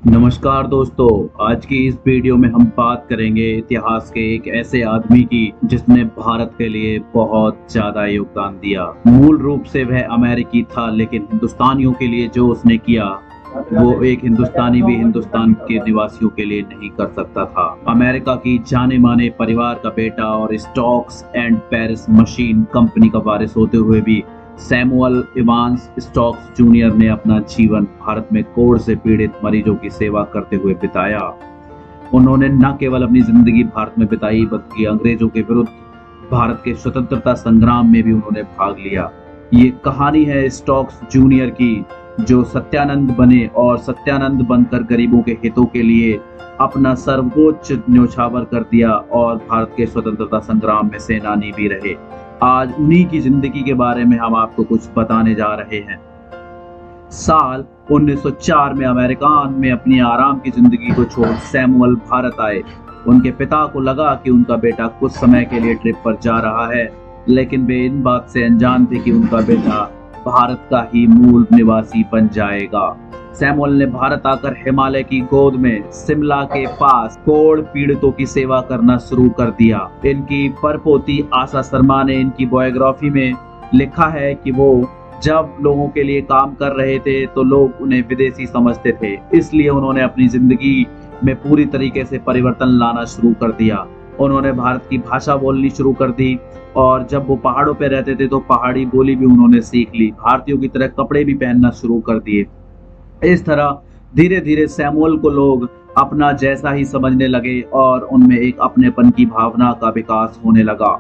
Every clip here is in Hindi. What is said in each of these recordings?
नमस्कार दोस्तों। आज की इस वीडियो में हम बात करेंगे इतिहास के एक ऐसे आदमी की जिसने भारत के लिए बहुत ज्यादा योगदान दिया। मूल रूप से वह अमेरिकी था, लेकिन हिंदुस्तानियों के लिए जो उसने किया वो एक हिंदुस्तानी भी हिंदुस्तान के निवासियों के लिए नहीं कर सकता था। अमेरिका की जाने माने परिवार का बेटा और stocks and Paris machine company का वारिस होते हुए भी सैमुअल इवांस स्टॉक्स जूनियर ने अपना जीवन भारत में कोढ़ से पीड़ित मरीजों की सेवा करते हुए बिताया। उन्होंने न केवल अपनी जिंदगी भारत में बिताई, बल्कि अंग्रेजों के विरुद्ध भारत के स्वतंत्रता संग्राम में भी उन्होंने भाग लिया। ये कहानी है स्टॉक्स जूनियर की, जो सत्यानंद बने और सत्यानंद बनकर गरीबों के हितों के लिए अपना सर्वोच्च न्योछावर कर दिया और भारत के स्वतंत्रता संग्राम में सेनानी भी रहे। आज उन्हीं की जिंदगी के बारे में हम आपको कुछ बताने जा रहे हैं। साल 1904 में अमेरिका में अपनी आराम की जिंदगी को छोड़ सैमुअल भारत आए। उनके पिता को लगा कि उनका बेटा कुछ समय के लिए ट्रिप पर जा रहा है, लेकिन वे इन बात से अनजान थे कि उनका बेटा भारत का ही मूल निवासी बन जाएगा। सैमुअल ने भारत आकर हिमालय की गोद में शिमला के पास कोढ़ पीड़ितों की सेवा करना शुरू कर दिया। इनकी परपोती आशा शर्मा ने इनकी बायोग्राफी में लिखा है कि वो जब लोगों के लिए काम कर रहे थे तो लोग उन्हें विदेशी समझते थे, इसलिए उन्होंने अपनी जिंदगी में पूरी तरीके से परिवर्तन लाना शुरू कर दिया। उन्होंने भारत की भाषा बोलनी शुरू कर दी और जब वो पहाड़ों पे रहते थे तो पहाड़ी बोली भी उन्होंने सीख ली। भारतीयों की तरह कपड़े भी पहनना शुरू कर दिए। इस तरह धीरे धीरे सैमुअल को लोग अपना जैसा ही समझने लगे और उनमें एक अपनेपन की भावना का विकास होने लगा।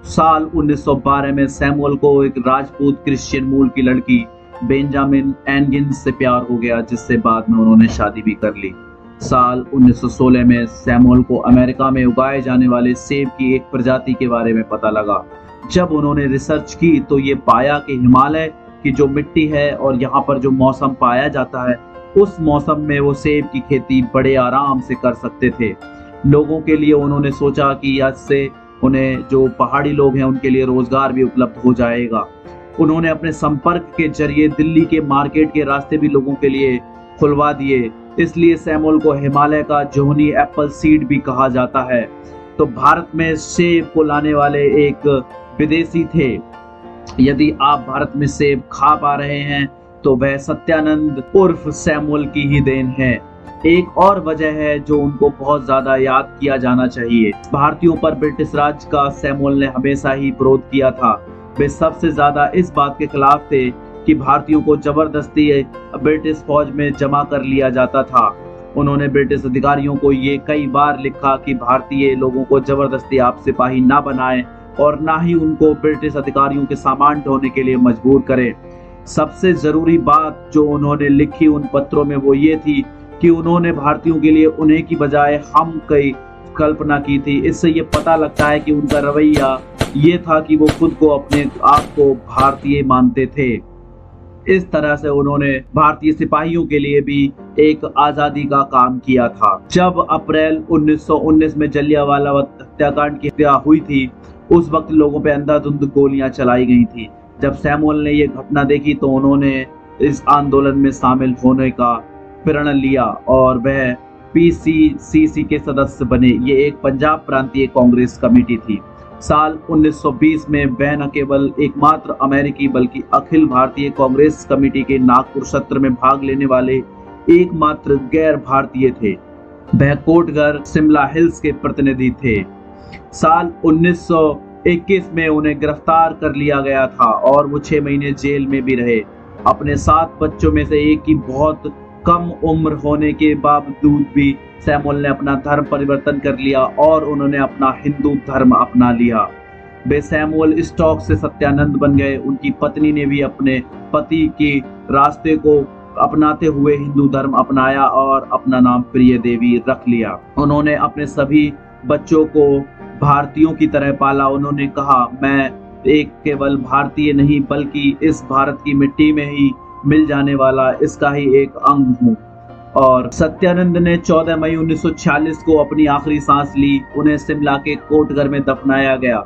साल 1912 में सैमुअल को एक राजपूत क्रिश्चियन मूल की लड़की बेंजामिन एनगिन्स से प्यार हो गया, जिससे बाद में उन्होंने शादी भी कर ली। साल 1916 में सैमुअल को अमेरिका में उगाए जाने वाले सेब की एक प्रजाति के बारे में पता लगा। जब उन्होंने रिसर्च की तो ये पाया कि हिमालय की जो मिट्टी है और यहाँ पर जो मौसम पाया जाता है, उस मौसम में वो सेब की खेती बड़े आराम से कर सकते थे। लोगों के लिए उन्होंने सोचा कि इससे उन्हें जो पहाड़ी लोग हैं उनके लिए रोजगार भी उपलब्ध हो जाएगा। उन्होंने अपने संपर्क के जरिए दिल्ली के मार्केट के रास्ते भी लोगों के लिए खुलवा दिए, इसलिए सैमुअल को हिमालय का जोहनी एप्पल सीड भी कहा जाता है। तो भारत में सेब को लाने वाले एक विदेशी थे। यदि आप भारत में सेब खा पा रहे हैं तो वह सत्यानंद उर्फ सैमुअल की ही देन है। एक और वजह है जो उनको बहुत ज्यादा याद किया जाना चाहिए। भारतीयों पर ब्रिटिश राज का सैमुअल ने हमेशा ही विरोध किया था। वे सबसे ज्यादा इस बात के खिलाफ थे कि भारतीयों को जबरदस्ती ब्रिटिश फौज में जमा कर लिया जाता था। उन्होंने ब्रिटिश अधिकारियों को ये कई बार लिखा कि भारतीय लोगों को जबरदस्ती आप सिपाही ना बनाएं और ना ही उनको ब्रिटिश अधिकारियों के सामान ढोने के लिए मजबूर करें। सबसे जरूरी बात जो उन्होंने लिखी उन पत्रों में वो ये थी कि उन्होंने भारतीयों के लिए उन्हें की बजाय हम की कल्पना की थी। इससे ये पता लगता है कि उनका रवैया ये था कि वो खुद को अपने आप को भारतीय मानते थे। इस तरह से उन्होंने भारतीय सिपाहियों के लिए भी एक आजादी का काम किया था। जब अप्रैल 1919 में जलियांवाला हत्याकांड की हत्या हुई थी, उस वक्त लोगों पे अंधाधुंध गोलियां चलाई गई थी। जब सैमुअल ने ये घटना देखी तो उन्होंने इस आंदोलन में शामिल होने का प्रण लिया और वह पीसीसीसी के सदस्य बने। ये एक पंजाब प्रांतीय कांग्रेस कमेटी थी। साल 1920 में वह न केवल एकमात्र अमेरिकी बल्कि अखिल भारतीय कांग्रेस कमेटी के नागपुर सत्र में भाग लेने वाले एकमात्र गैर भारतीय थे। वह कोटगढ़ शिमला हिल्स के प्रतिनिधि थे। साल 1921 में उन्हें गिरफ्तार कर लिया गया था और वो 6 महीने जेल में भी रहे। अपने 7 बच्चों में से एक की बहुत कम उम्र होने के बावजूद भी सैमुअल ने अपना धर्म परिवर्तन कर लिया और उन्होंने अपना हिंदू धर्म अपना लिया। वे सैमुअल स्टॉक से सत्यानंद बन गए। उनकी पत्नी ने भी अपने पति के रास्ते को अपनाते हुए हिंदू धर्म अपनाया और अपना नाम प्रिय देवी रख लिया। उन्होंने अपने सभी बच्चों को भारतीयों की तरह पाला। उन्होंने कहा, मैं एक केवल भारतीय नहीं बल्कि इस भारत की मिट्टी में ही मिल जाने वाला इसका ही एक अंग हूँ। और सत्यानंद ने 14 मई 1946 को अपनी आखिरी सांस ली। उन्हें शिमला के कोटगढ़ में दफनाया गया।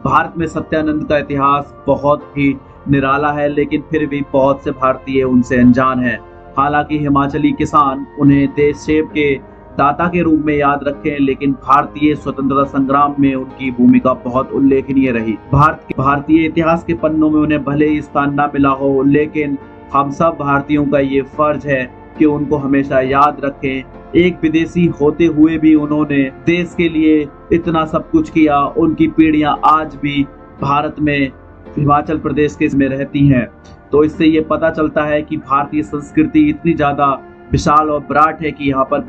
भारत में सत्यानंद का इतिहास बहुत ही निराला है, लेकिन फिर भी बहुत से भारतीय उनसे अनजान हैं। हालांकि हिमाचली किसान उन्हें देश सेव के दाता के रूप में याद रखें, लेकिन भारतीय स्वतंत्रता संग्राम में उनकी भूमिका बहुत उल्लेखनीय रही। भारतीय इतिहास के पन्नों में उन्हें भले ही स्थान न मिला हो, लेकिन हम सब भारतीयों का ये फर्ज है कि उनको हमेशा याद रखें। एक विदेशी होते हुए भी उन्होंने देश के लिए इतना सब कुछ किया। उनकी पीढ़ियां आज भी भारत में हिमाचल प्रदेश के में रहती हैं। तो इससे ये पता चलता है कि भारतीय संस्कृति इतनी ज्यादा विशाल और विराट है कि यहाँ पर